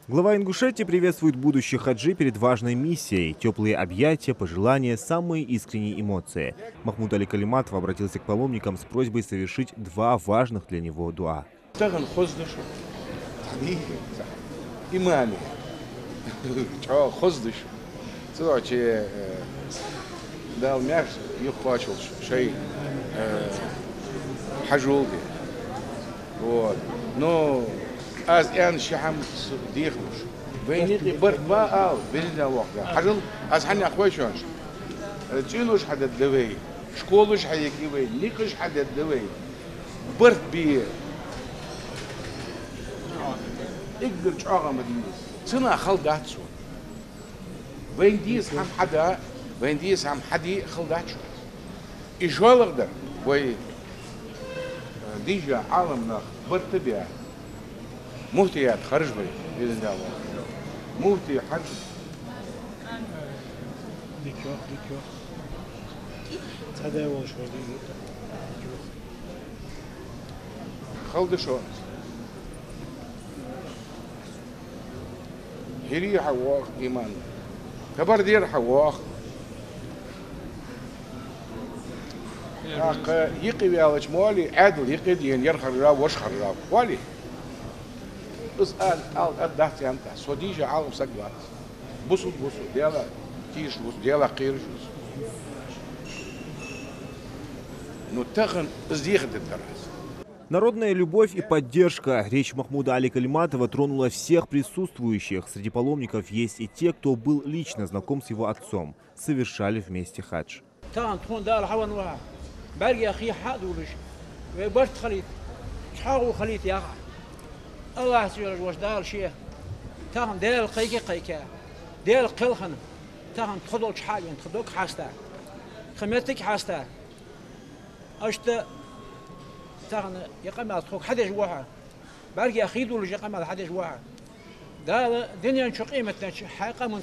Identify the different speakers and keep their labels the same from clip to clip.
Speaker 1: Глава Ингушетии приветствует будущих хаджи перед важной миссией. Теплые объятия, пожелания, самые искренние эмоции. Махмуд Али Калиматов обратился к паломникам с просьбой совершить два важных для него дуа.
Speaker 2: از این شهم دیخوش وینی برد با آل بیرون وقت حجل از حنی خویشونش تیلوش حدد دوی شکولش حیکی وی نیکش حدد دوی برد بی اقدر چاقا مدینه سنا خلدات شو وین دیس هم حدا وین دیس هم حدی خلدات شو ایشوالق در وی دیجا عالم نخ برد بیا مفتي خرج بي بإذن الله مفتي حج ديكو تداول شو خلد شو هري حواق إيمان كبر دير حواق يقي على شمالي عادل يقي دين يرخر راب وش خراب والي بس قال دهت أنت صديجة عالم سجلات بصوا ديلا كيش بصوا ديلا قيرش نتخن ازديخت الدرس.
Speaker 1: Народная любовь и поддержка. Речь Махмуда Али Калиматова тронула всех присутствующих. Среди паломников есть и те, кто был лично знаком с его отцом. Совершали вместе хадж.
Speaker 3: الله سيرج وش دار شيء تاهم ديال قيكة ديال قلخن تاهم تخدوك حاجة تخدوك حاستا خمتك حاستا أشت تاهم يقام تخوك حدش واحد برجع خيدو اللي يقام حدش واحد ده دنيا شو قيمتنا حقيقة من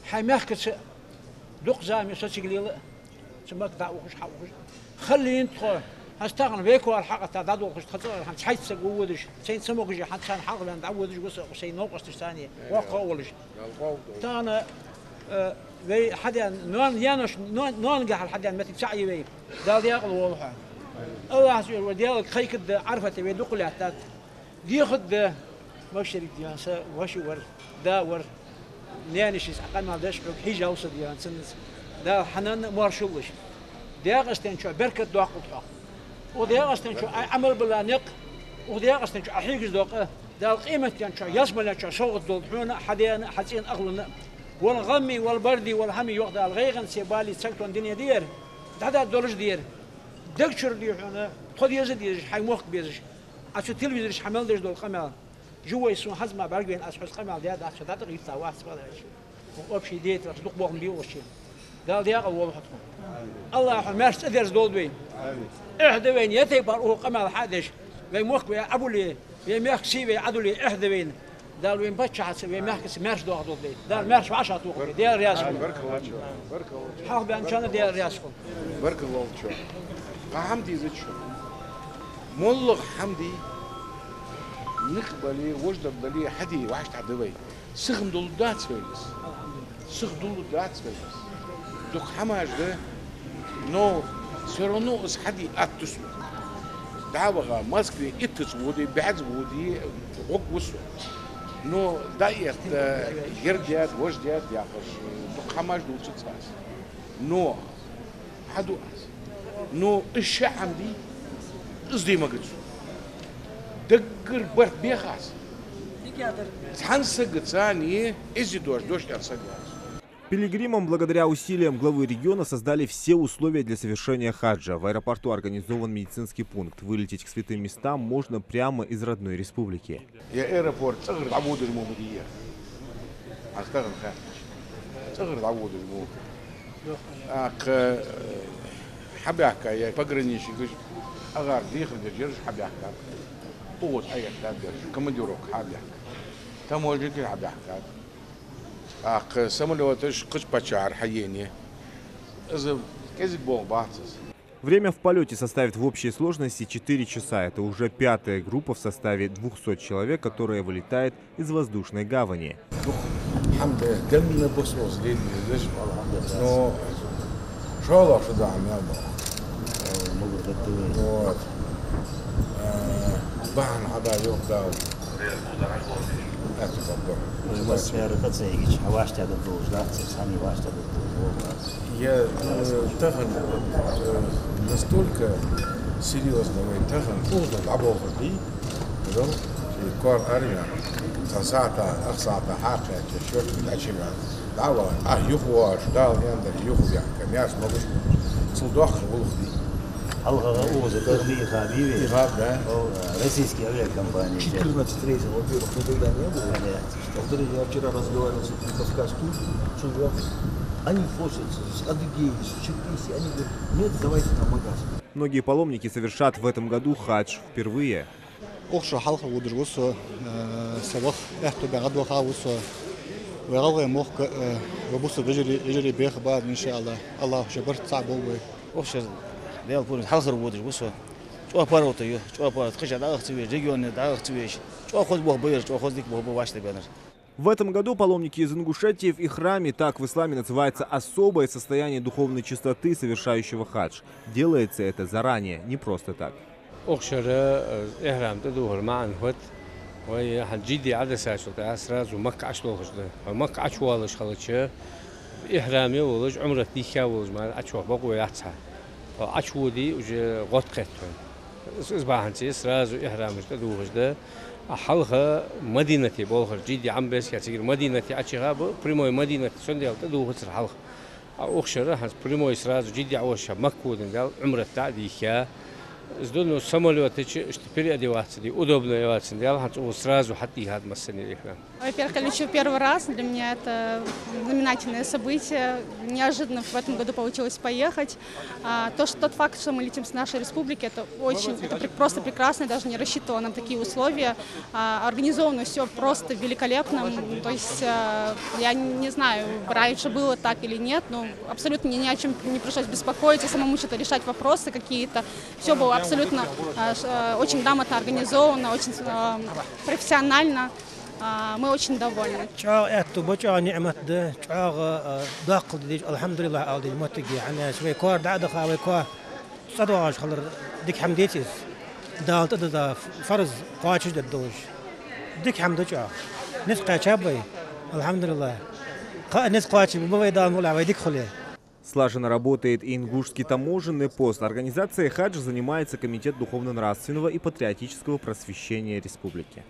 Speaker 3: حماخك دوق زامي سجليل سمك دعوش حوش خلين تخو هستغن بيكو الحق تعداد وقش تخطر هم تحيت سجودش شيء سموك جي حتى كان حق لان تعودش قص وشيء نوقش ثانية وقولش تانا في حدا نون يانش نون جح حدا متى تسعي بي دال ياقل واضحة الله سير وديال خيك عرفت بيدق له حتى ياخذ مشري ديانسا وش ور دا ور نيانش أقل ما داش حيجة وصل ديانس دا حنان مارشولش دياغستين شو بركة داقل ودياغستن شو عمل بلانق ودياغستن شو حيجز دوقه ده القيمة كان شو يسمى شو شوق دول حنا حدينا حسين أغلنا والغمي والبردي والهمي يوقد الغيغن سيبالي سكتون الدنيا دير ده دولش دير دكشر دي حنا خد يزد يزش حي موقت بيزش عشان تلفزيون حمل ديش دول قمال جوا يسون حزمة برجين أسحس قمال ده عشان ده تغيث سواس هذا الشيء وأبشي ديت تصدق بهم بيوشي ده دياغ أول حطهم الله حماش أدرس دول بين إحدى بين يتبر هو قمال حدش ويموك أبو لي ويميخ سيبي عدو لي إحدى بين دال وين بتشحت ويميخ مارش دو عدو لي دال مارش عشرة توقف ديال رياسكم
Speaker 2: بارك الله شو بارك الله
Speaker 3: حاول بأن كان ديال رياسكم
Speaker 2: بارك الله شو حمدي زيد شو مولغ حمدي نقبلي وجد بلي حدي وعشت عدوي سخم دول دات سويلس سخم دول دات سويلس دوك حماش ده نو سيرونو اس حدي اتسو دعوة ماسكي اتس ودي بعز ودي وق وسو نو دايت يرجعت وجدت يا اخي دوك حماش دول تساس نو حدو اس نو الشعب دي ازدي ما قلت دقر برت بيخاس حنسق ثاني ازي دوش ارسل.
Speaker 1: Пилигримам благодаря усилиям главы региона создали все условия для совершения хаджа. В аэропорту организован медицинский пункт. Вылететь к святым местам можно прямо из родной республики.
Speaker 2: سمولو تش قش بشعر حييني إذا كذب بوغ باتس.
Speaker 1: Время в полете составит в общей сложности 4 часа. Это уже 5-я группа в составе 200 человек, которая вылетает из воздушной гавани.
Speaker 2: Я таган настолько серьезного и таган поздно работал и кор армия сазата ахсата хака чёрт начина дава юхуаш дал яндер юхуя камяш могу судах волхди
Speaker 4: алга узы дорми хабиби
Speaker 2: хаб да
Speaker 4: российские авиакомпании
Speaker 5: 14 рейсов, во-первых, никогда не было. Во-вторых, я вчера разговаривал с этим кавказским, что говорят, они просят с Адыгеи, с Черкесии, они говорят, нет, давайте на магаз.
Speaker 1: Многие паломники совершат в этом году хадж впервые.
Speaker 6: أخشى حلقة ودرجوسة سبق إحتى بعد وخاوسة وراوي مخ وبوس يجري بيخ بعد إن شاء الله الله جبرت صعب هو
Speaker 4: أخشى ديال بورن حلقة ودرج وسوا شو أبارو تيو شو أبارو تخش على أختي ريجيون على أختي شو أخذ بوه بير شو أخذ ديك بوه بواشت بينر.
Speaker 1: В этом году паломники из Ингушетии в ихраме, так в исламе называется особое состояние духовной чистоты совершающего хадж. Делается это заранее, не просто так.
Speaker 7: أخشر إحرام تدوه المعن هوت وهي هنجيدي عدد ساعات أسراز ومك عشلو خشده ومك عشوالش خلتشه إحرامي ولج عمره تيكا ولج ما عشوا بقوا يعتها عشودي وج غط قتون إصبح هنسي أسراز وإحرامش تدوه خشده أحلها مدينتي بولخر جيدي عم بس يعتقد مدينتي عشها بريمو مدينة سنديال تدوه خسر حلها أخشر هنس بريمو أسراز وجيدي عوشها مكودن دال عمره تعديكا Сдольно самолеты, что переодеваться, удобно одеваться, я сразу хати гад массани ихрам.
Speaker 8: Во-первых, я лечу первый раз, для меня это знаменательное событие. Неожиданно в этом году получилось поехать. Тот факт, что мы летим с нашей республики, это просто прекрасно, я даже не рассчитывала на такие условия. Организовано все просто великолепно. То есть я не знаю, раньше было так или нет, но абсолютно ни о чем не пришлось беспокоиться, самому что-то решать вопросы какие-то. Все было абсолютно очень грамотно организовано, очень профессионально. Мы очень довольны.
Speaker 1: Слаженно работает и ингушский таможенный пост. Организацией хаджа занимается Комитет духовно-нравственного и патриотического просвещения республики.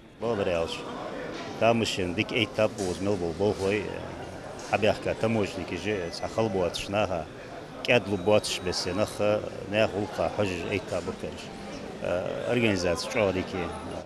Speaker 4: Тамышин дик этап возьмел болхой абяхка таможники же сахалбу отшнаха кядлу батш бесенаха нехулка хаж этап бакаш организация чорики.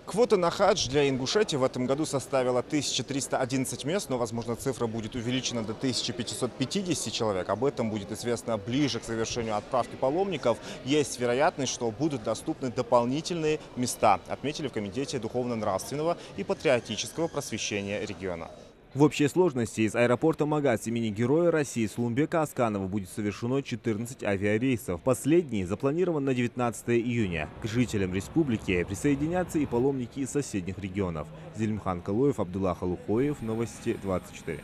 Speaker 9: Квота на хадж для Ингушетии в этом году составила 1311 мест, но, возможно, цифра будет увеличена до 1550 человек. Об этом будет известно ближе к завершению отправки паломников. Есть вероятность, что будут доступны дополнительные места, отметили в Комитете духовно-нравственного и патриотического просвещения региона.
Speaker 1: В общей сложности из аэропорта Магаз имени Героя России Сулумбека Асканова будет совершено 14 авиарейсов. Последний запланирован на 19 июня. К жителям республики присоединятся и паломники из соседних регионов. Зелимхан Калоев, Абдуллах Алухоев, Новости 24.